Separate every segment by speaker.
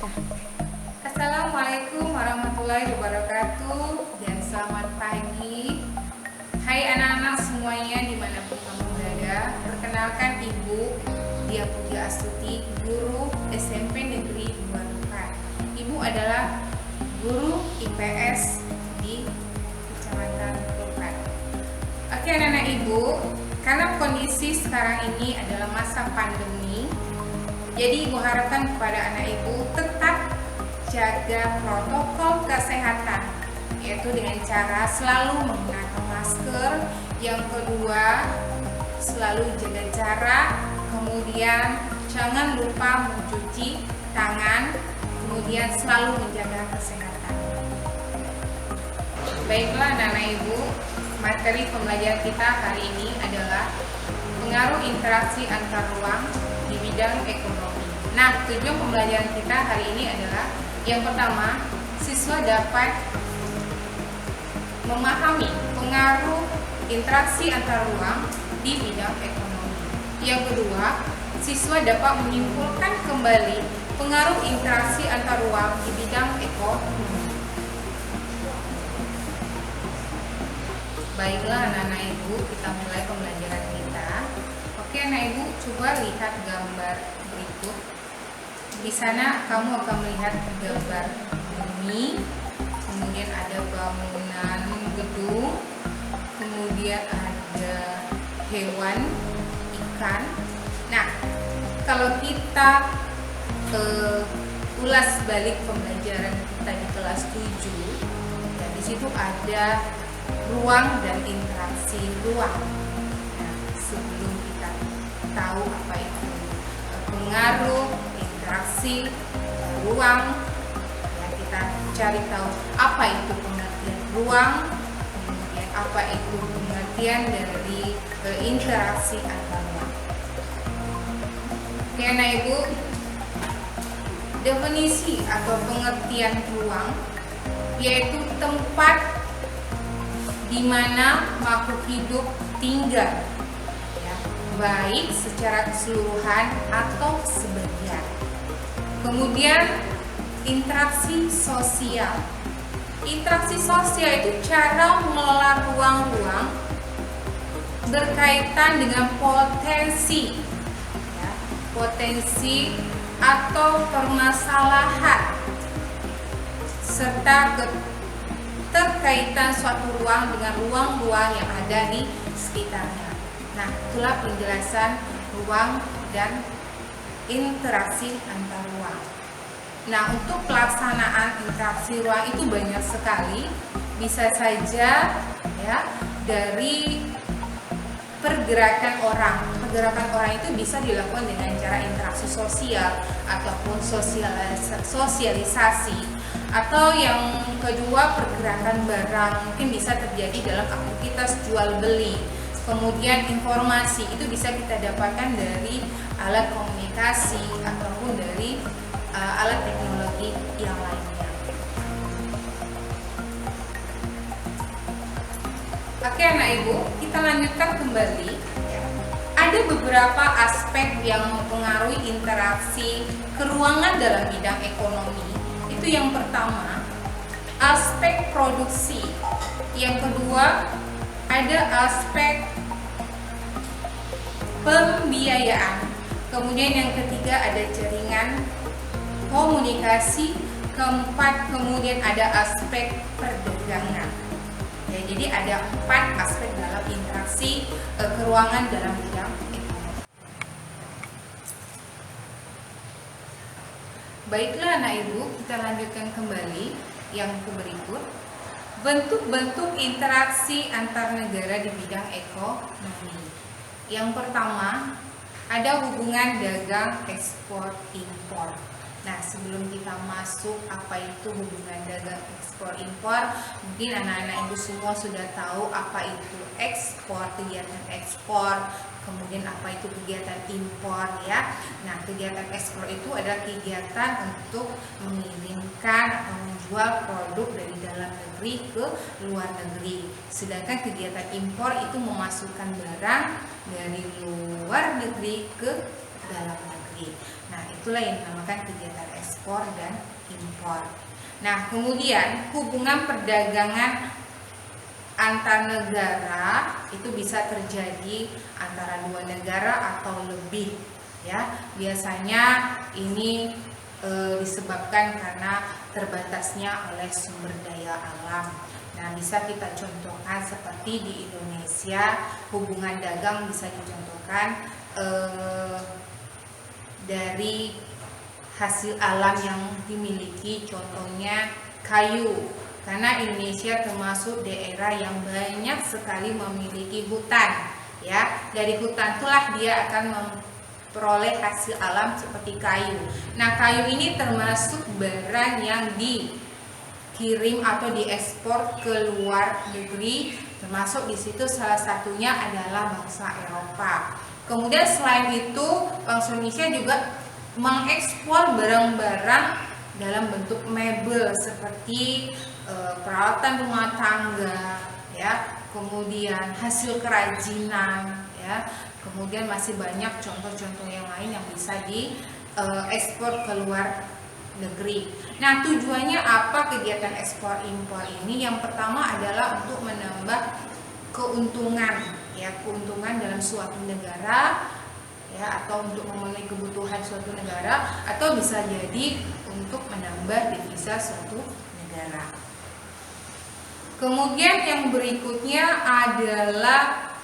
Speaker 1: kita.
Speaker 2: Assalamualaikum warahmatullahi wabarakatuh dan selamat pagi. Hai anak-anak semuanya dimanapun kamu berada. Perkenalkan Ibu Dia Putri Astuti, guru SMP Negeri 24. Ibu adalah guru IPS di Kecamatan Lukat. Oke anak-anak Ibu, karena kondisi sekarang ini adalah masa pandemi, jadi Ibu harapkan kepada anak Ibu tetap jaga protokol kesehatan, yaitu dengan cara selalu menggunakan masker. Yang kedua, selalu jaga jarak. Kemudian jangan lupa mencuci tangan. Kemudian selalu menjaga kesehatan. Baiklah anak-anak Ibu, materi pembelajaran kita hari ini adalah pengaruh interaksi antar ruang di bidang ekonomi. Nah, tujuan pembelajaran kita hari ini adalah yang pertama, siswa dapat memahami pengaruh interaksi antar ruang di bidang ekonomi. Yang kedua, siswa dapat menyimpulkan kembali pengaruh interaksi antar ruang di bidang ekonomi. Baiklah anak-anak Ibu, kita mulai pembelajaran kita. Oke anak Ibu, coba lihat gambar berikut. Di sana kamu akan melihat gambar bumi, kemudian ada bangunan gedung, kemudian ada hewan, ikan. Nah, kalau kita ulas balik pembelajaran kita di kelas 7, ya, di situ ada ruang dan interaksi ruang. Nah, sebelum kita tahu apa itu pengaruh interaksi ruang, ya, kita cari tahu apa itu pengertian ruang, kemudian apa itu pengertian dari interaksi antar ruang. Oke anak Ibu, definisi atau pengertian ruang yaitu tempat di mana makhluk hidup tinggal, ya, baik secara keseluruhan atau sebagian. Kemudian interaksi sosial. Interaksi sosial itu cara mengelola ruang-ruang berkaitan dengan potensi, ya, potensi atau permasalahan serta terkaitan suatu ruang dengan ruang-ruang yang ada di sekitarnya. Nah, itulah penjelasan ruang dan interaksi antar ruang. Nah, untuk pelaksanaan interaksi ruang itu banyak sekali. Bisa saja ya dari pergerakan orang. Pergerakan orang itu bisa dilakukan dengan cara interaksi sosial ataupun sosialisasi. Atau yang kedua, pergerakan barang, mungkin bisa terjadi dalam aktivitas jual beli. Kemudian informasi itu bisa kita dapatkan dari alat komunikasi ataupun dari alat teknologi yang lainnya. Oke anak Ibu, kita lanjutkan kembali. Ada beberapa aspek yang mempengaruhi interaksi keruangan dalam bidang ekonomi. Itu yang pertama, aspek produksi. Yang kedua, ada aspek pembiayaan. Kemudian yang ketiga ada jaringan komunikasi. Keempat, kemudian ada aspek perdagangan. Ya, jadi ada 4 aspek dalam interaksi keruangan dalam bidang ekonomi. Baiklah anak Ibu, kita lanjutkan kembali yang berikut. Bentuk-bentuk interaksi antar negara di bidang ekonomi. Yang pertama, ada hubungan dagang ekspor impor. Nah, sebelum kita masuk apa itu hubungan dagang ekspor impor, mungkin anak-anak Ibu semua sudah tahu apa itu ekspor, kegiatan ekspor, kemudian apa itu kegiatan impor ya. Nah, kegiatan ekspor itu adalah kegiatan untuk mengirimkan atau menjual produk dari dalam negeri ke luar negeri. Sedangkan kegiatan impor itu memasukkan barang dari luar negeri ke dalam negeri. negeri. Nah, itulah yang dinamakan kegiatan ekspor dan impor. Nah, kemudian hubungan perdagangan antar negara itu bisa terjadi antara dua negara atau lebih, ya. Biasanya ini disebabkan karena terbatasnya oleh sumber daya alam. Nah, bisa kita contohkan seperti di Indonesia, hubungan dagang bisa dicontohkan dari hasil alam yang dimiliki, contohnya kayu. Karena Indonesia termasuk daerah yang banyak sekali memiliki hutan, ya. Dari hutan itulah dia akan memperoleh hasil alam seperti kayu. Nah, kayu ini termasuk barang yang dikirim atau diekspor ke luar negeri, termasuk di situ salah satunya adalah bangsa Eropa. Kemudian selain itu, bangsa Indonesia juga mengekspor barang-barang dalam bentuk mebel seperti peralatan rumah tangga, ya, kemudian hasil kerajinan, ya, kemudian masih banyak contoh-contoh yang lain yang bisa diekspor ke luar negeri. Nah, tujuannya apa kegiatan ekspor impor ini? Yang pertama adalah untuk menambah keuntungan, ya, keuntungan dalam suatu negara, ya, atau untuk memenuhi kebutuhan suatu negara, atau bisa jadi untuk menambah devisa suatu negara. Kemudian yang berikutnya adalah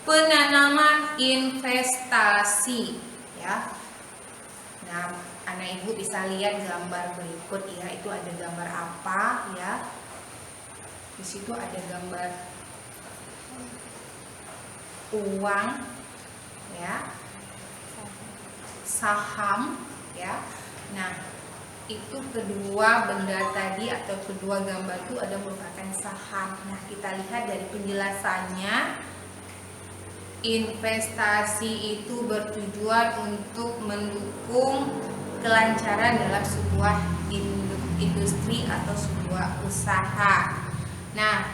Speaker 2: penanaman investasi, ya. Nah, anak ibu bisa lihat gambar berikut, ya. Itu ada gambar apa, ya? Di situ ada gambar uang, ya, saham, ya. Nah, itu kedua benda tadi atau kedua gambar itu ada merupakan saham. Nah, kita lihat dari penjelasannya, investasi itu bertujuan untuk mendukung kelancaran dalam sebuah industri atau sebuah usaha. Nah,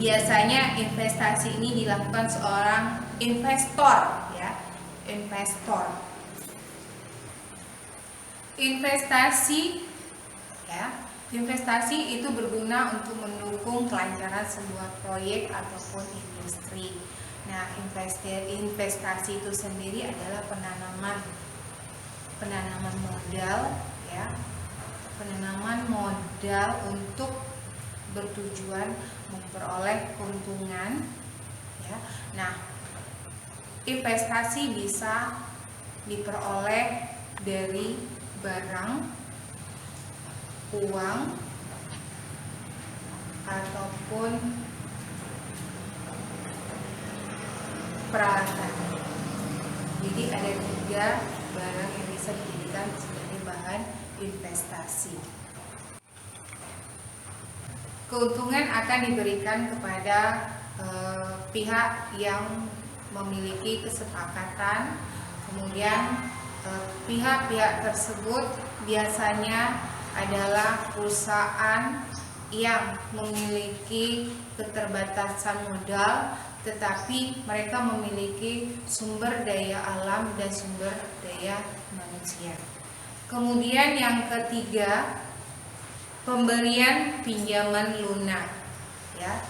Speaker 2: biasanya investasi ini dilakukan seorang investor, ya, investor. Investasi, ya, investasi itu berguna untuk mendukung kelancaran sebuah proyek ataupun industri. Nah, investasi itu sendiri adalah penanaman modal, ya, penanaman modal untuk bertujuan memperoleh keuntungan, ya. Nah, investasi bisa diperoleh dari barang, uang, ataupun peralatan. Jadi ada 3 barang yang bisa dijadikan sebagai bahan investasi. Keuntungan akan diberikan kepada pihak yang memiliki kesepakatan. Kemudian pihak-pihak tersebut biasanya adalah perusahaan yang memiliki keterbatasan modal, tetapi mereka memiliki sumber daya alam dan sumber daya manusia. Kemudian yang ketiga, pemberian pinjaman lunak, ya.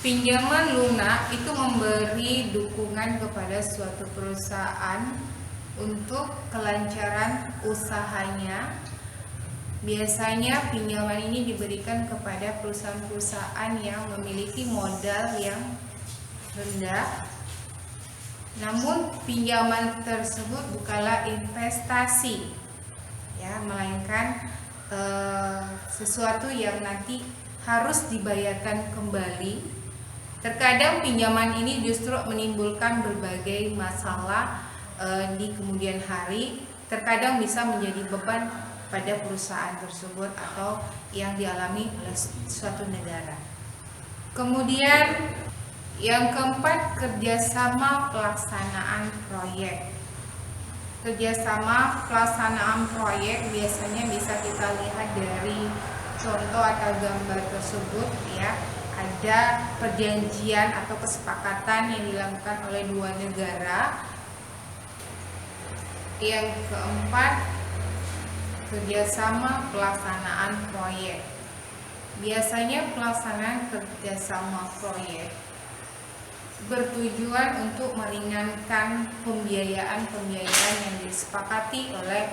Speaker 2: Pinjaman lunak itu memberi dukungan kepada suatu perusahaan untuk kelancaran usahanya. Biasanya pinjaman ini diberikan kepada perusahaan-perusahaan yang memiliki modal yang rendah. Namun pinjaman tersebut bukanlah investasi, ya, melainkan sesuatu yang nanti harus dibayarkan kembali. Terkadang pinjaman ini justru menimbulkan berbagai masalah di kemudian hari. Terkadang bisa menjadi beban pada perusahaan tersebut atau yang dialami oleh suatu negara. Kemudian yang keempat, kerjasama pelaksanaan proyek. Kerjasama pelaksanaan proyek biasanya bisa kita lihat dari contoh atau gambar tersebut, ya. ada perjanjian atau kesepakatan yang dilakukan oleh dua negara. Yang keempat, kerjasama pelaksanaan proyek. Biasanya pelaksanaan kerjasama proyek bertujuan untuk meringankan pembiayaan yang disepakati oleh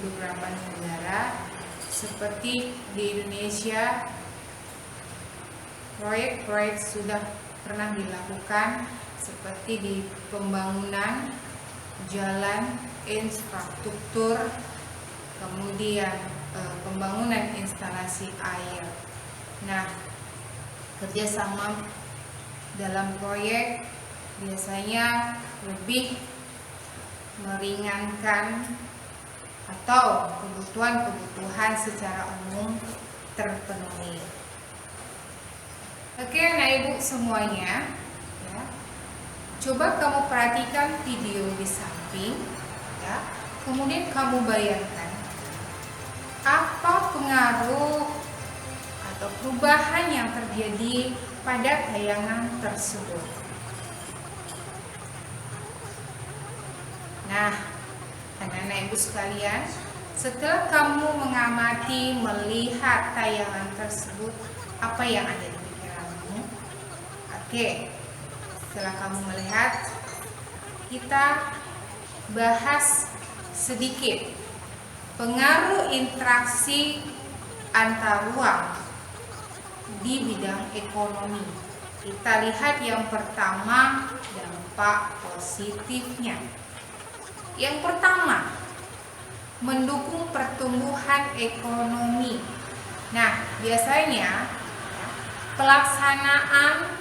Speaker 2: beberapa negara. Seperti di Indonesia, proyek-proyek sudah pernah dilakukan seperti di pembangunan jalan, infrastruktur, kemudian pembangunan instalasi air. Nah, kerjasama dalam proyek biasanya lebih meringankan atau kebutuhan secara umum terpenuhi. Oke, anak ibu semuanya, ya. Coba kamu perhatikan video di samping, ya. Kemudian kamu bayangkan apa pengaruh atau perubahan yang terjadi pada tayangan tersebut. Nah, anak-anak ibu sekalian, setelah kamu mengamati, melihat tayangan tersebut, apa yang ada di pikiranmu? Oke, setelah kamu melihat, kita bahas sedikit pengaruh interaksi antar ruang di bidang ekonomi. Kita lihat yang pertama, dampak positifnya. Yang pertama, mendukung pertumbuhan ekonomi. Nah, biasanya pelaksanaan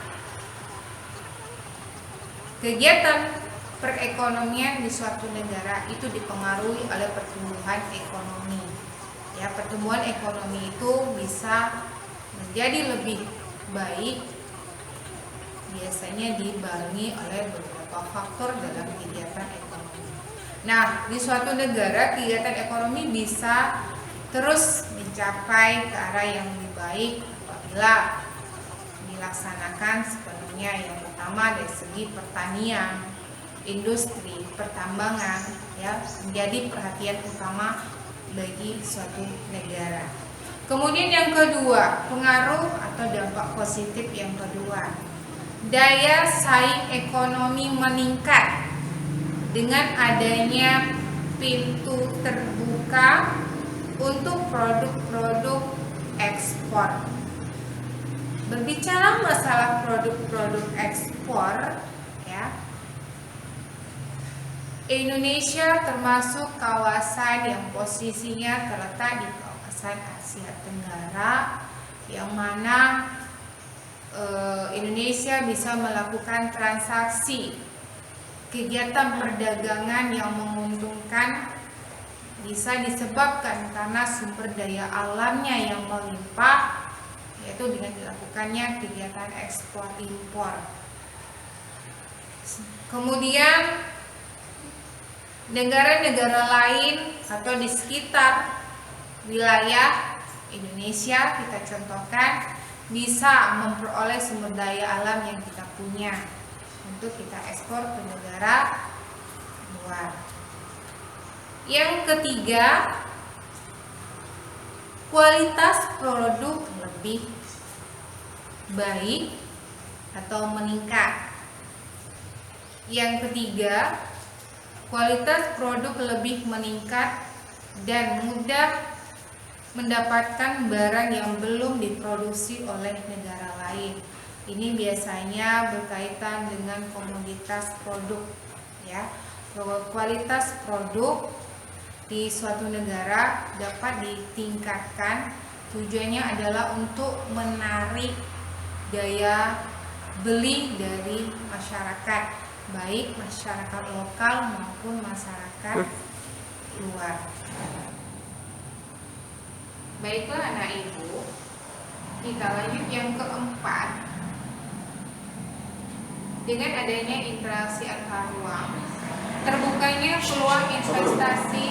Speaker 2: kegiatan perekonomian di suatu negara itu dipengaruhi oleh pertumbuhan ekonomi. Ya, pertumbuhan ekonomi itu bisa menjadi lebih baik biasanya dibarengi oleh beberapa faktor dalam kegiatan ekonomi. Nah, di suatu negara kegiatan ekonomi bisa terus mencapai ke arah yang lebih baik apabila dilaksanakan sepenuhnya. Yang pertama dari segi pertanian, industri, pertambangan, ya, menjadi perhatian utama bagi suatu negara. Kemudian yang kedua, pengaruh atau dampak positif yang kedua, daya saing ekonomi meningkat dengan adanya pintu terbuka untuk produk-produk ekspor. Berbicara masalah produk-produk ekspor, ya, Indonesia termasuk kawasan yang posisinya terletak di kawasan Asia Tenggara, yang mana Indonesia bisa melakukan transaksi kegiatan perdagangan yang menguntungkan, bisa disebabkan karena sumber daya alamnya yang melimpah, yaitu dengan dilakukannya kegiatan ekspor impor. Kemudian negara-negara lain atau di sekitar wilayah Indonesia, kita contohkan, bisa memperoleh sumber daya alam yang kita punya untuk kita ekspor ke negara luar. Yang ketiga, kualitas produk lebih baik atau meningkat. Yang ketiga, kualitas produk lebih meningkat dan mudah mendapatkan barang yang belum diproduksi oleh negara lain. Ini biasanya berkaitan dengan komoditas produk, ya. Kualitas produk di suatu negara dapat ditingkatkan. Tujuannya adalah untuk menarik daya beli dari masyarakat, baik masyarakat lokal maupun masyarakat luar. Baiklah anak ibu, kita lanjut yang keempat. Dengan adanya interaksi antar ruang, terbukanya peluang investasi.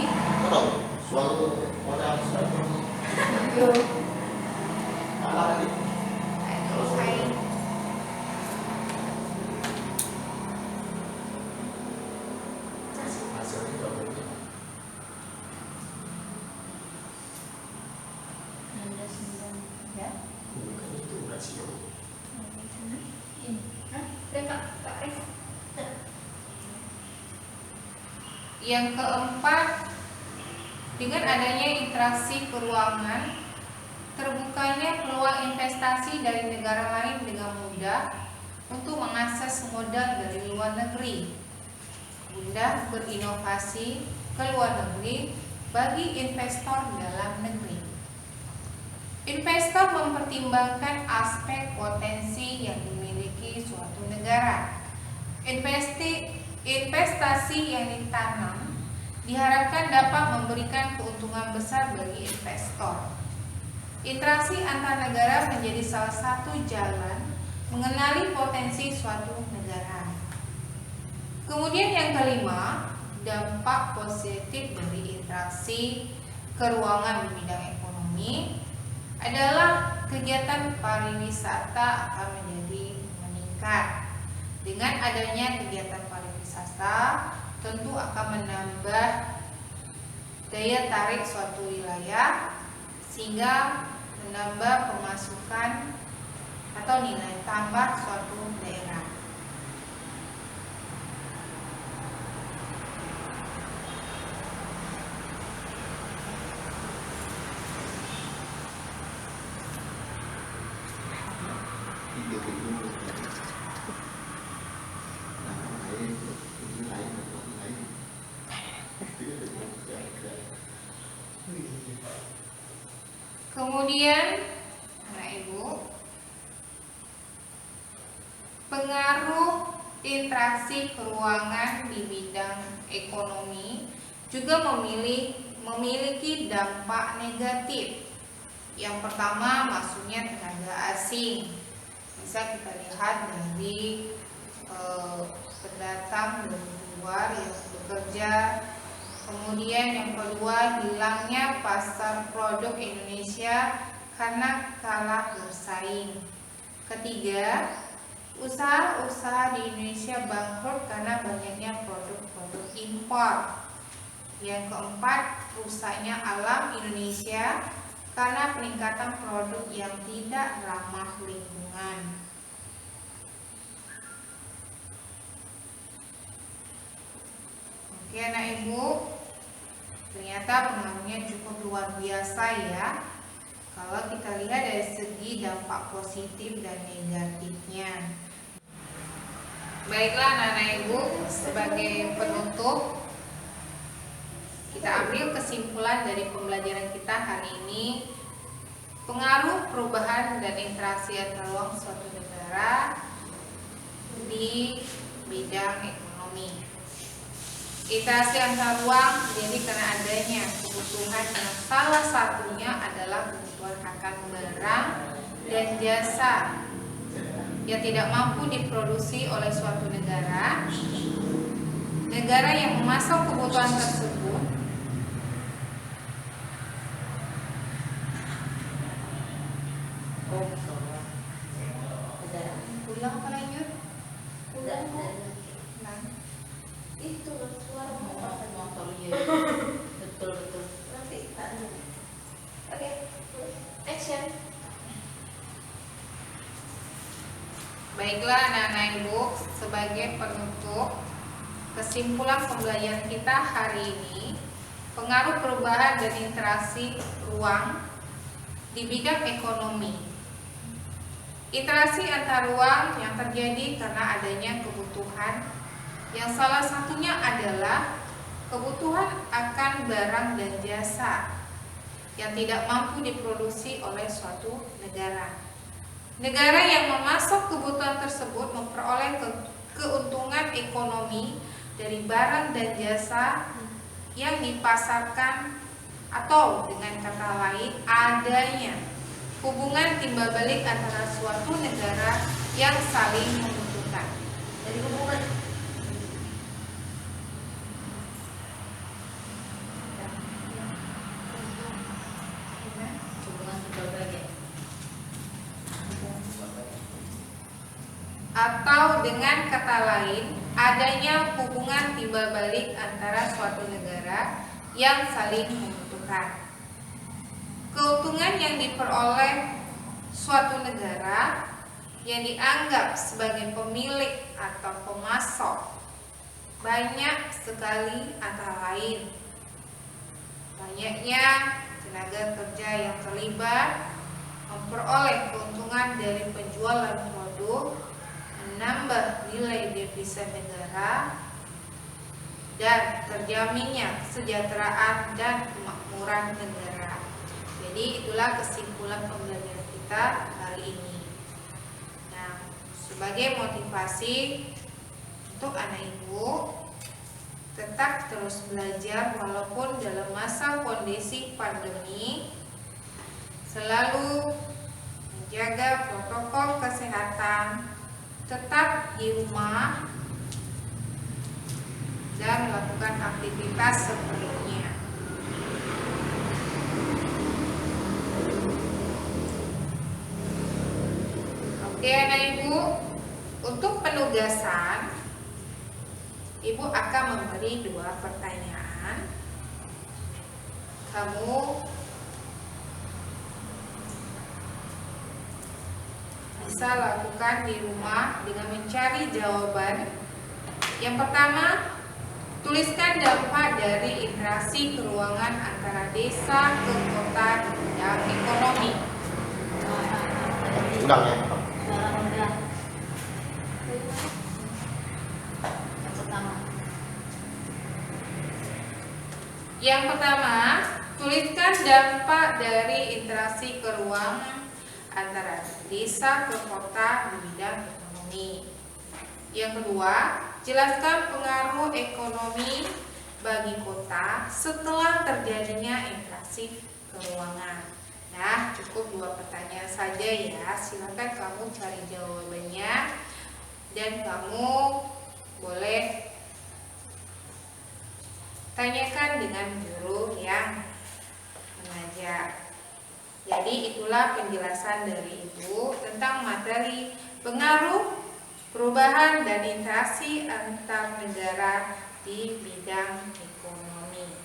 Speaker 2: Ya. Yang keempat, dengan adanya interaksi keuangan, terbukanya peluang investasi dari negara lain dengan mudah untuk mengakses modal dari luar negeri, mudah berinovasi ke luar negeri bagi investor dalam negeri. Investor mempertimbangkan aspek potensi yang dimiliki suatu negara. Investasi yang ditanam diharapkan dapat memberikan keuntungan besar bagi investor. Interaksi antar negara menjadi salah satu jalan mengenali potensi suatu negara. Kemudian yang kelima, dampak positif dari interaksi keuangan di bidang ekonomi adalah kegiatan pariwisata akan menjadi meningkat. Dengan adanya kegiatan pariwisata tentu akan menambah daya tarik suatu wilayah sehingga menambah pemasukan atau nilai tambah suatu daerah. Kemudian, anak ibu, pengaruh interaksi keuangan di bidang ekonomi juga memiliki dampak negatif. Yang pertama, masuknya tenaga asing. Bisa kita lihat dari pendatang dari luar yang bekerja. Kemudian yang kedua, hilangnya pasar produk Indonesia karena kalah bersaing. Ketiga, usaha-usaha di Indonesia bangkrut karena banyaknya produk-produk impor. Yang keempat, rusaknya alam Indonesia karena peningkatan produk yang tidak ramah lingkungan. Oke anak ibu, ternyata pengaruhnya cukup luar biasa ya. Kalau kita lihat dari segi dampak positif dan negatifnya. Baiklah anak-anak ibu, sebagai penutup kita ambil kesimpulan dari pembelajaran kita hari ini. Pengaruh perubahan dan interaksi antar ruang suatu negara di bidang ekonomi. Interaksi antar ruang jadi karena adanya kebutuhan yang salah satunya adalah kebutuhan akan barang dan jasa yang tidak mampu diproduksi oleh suatu negara. Negara yang memasok kebutuhan tersebut ulang apa lanjut?
Speaker 1: Udah.
Speaker 2: Nah.
Speaker 1: Itu suara motor ya. Betul. Nanti tanya. Oke. Action.
Speaker 2: Baiklah anak-anak ibu, sebagai penutup kesimpulan pembelajaran kita hari ini, pengaruh perubahan dan interaksi ruang di bidang ekonomi. Interaksi antar ruang yang terjadi karena adanya kebutuhan yang salah satunya adalah kebutuhan akan barang dan jasa yang tidak mampu diproduksi oleh suatu negara. Negara yang memasok kebutuhan tersebut memperoleh keuntungan ekonomi dari barang dan jasa yang dipasarkan, atau dengan kata lain adanya hubungan timbal balik antara suatu negara yang saling membutuhkan.
Speaker 1: Dari hubungan berbagai.
Speaker 2: Atau dengan kata lain adanya hubungan timbal balik antara suatu negara yang saling membutuhkan. Keuntungan yang diperoleh suatu negara yang dianggap sebagai pemilik atau pemasok banyak sekali antara lain banyaknya tenaga kerja yang terlibat, memperoleh keuntungan dari penjualan produk, menambah nilai devisa negara, dan terjaminnya kesejahteraan dan kemakmuran negara. Jadi itulah kesimpulan pembelajaran kita hari ini. Nah, sebagai motivasi untuk anak ibu tetap terus belajar walaupun dalam masa kondisi pandemi, selalu menjaga protokol kesehatan, tetap di rumah dan melakukan aktivitas seperlunya. Oke anak ibu, untuk penugasan ibu akan memberi 2 pertanyaan. Kamu bisa lakukan di rumah dengan mencari jawaban. Yang pertama, tuliskan dampak dari interaksi keuangan antara desa ke kota dan ekonomi.
Speaker 3: Ulang ya.
Speaker 2: Yang pertama, tuliskan dampak dari interaksi keuangan antara desa ke kota di bidang ekonomi. Yang kedua, jelaskan pengaruh ekonomi bagi kota setelah terjadinya interaksi keuangan. Nah, cukup 2 pertanyaan saja ya. Silakan kamu cari jawabannya dan kamu boleh tanyakan dengan guru yang mengajar. Jadi itulah penjelasan dari ibu tentang materi pengaruh, perubahan dan interaksi antar negara di bidang ekonomi.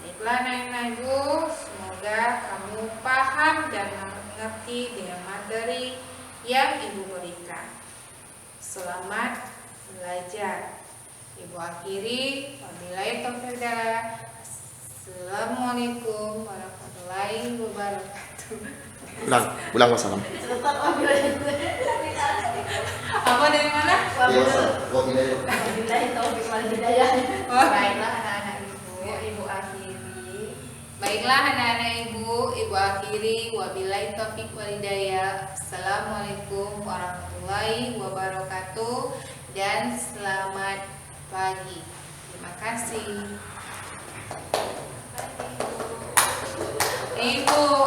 Speaker 2: Baiklah anak-anak ibu, semoga kamu paham dan mengerti dengan materi yang ibu berikan. Selamat belajar. Ibu akhiri, wabillahi taufiq wal hidayah. Assalamualaikum warahmatullahi wabarakatuh.
Speaker 3: Ulang wassalam.
Speaker 2: Apa dari mana?
Speaker 1: Wabillahi taufiq wal hidayah.
Speaker 2: Baiklah anak-anak ibu akhiri. Baiklah anak-anak ibu akhiri. Wabillahi taufiq wal hidayah. Assalamualaikum warahmatullahi wabarakatuh dan selamat pagi. Terima kasih. Ibu.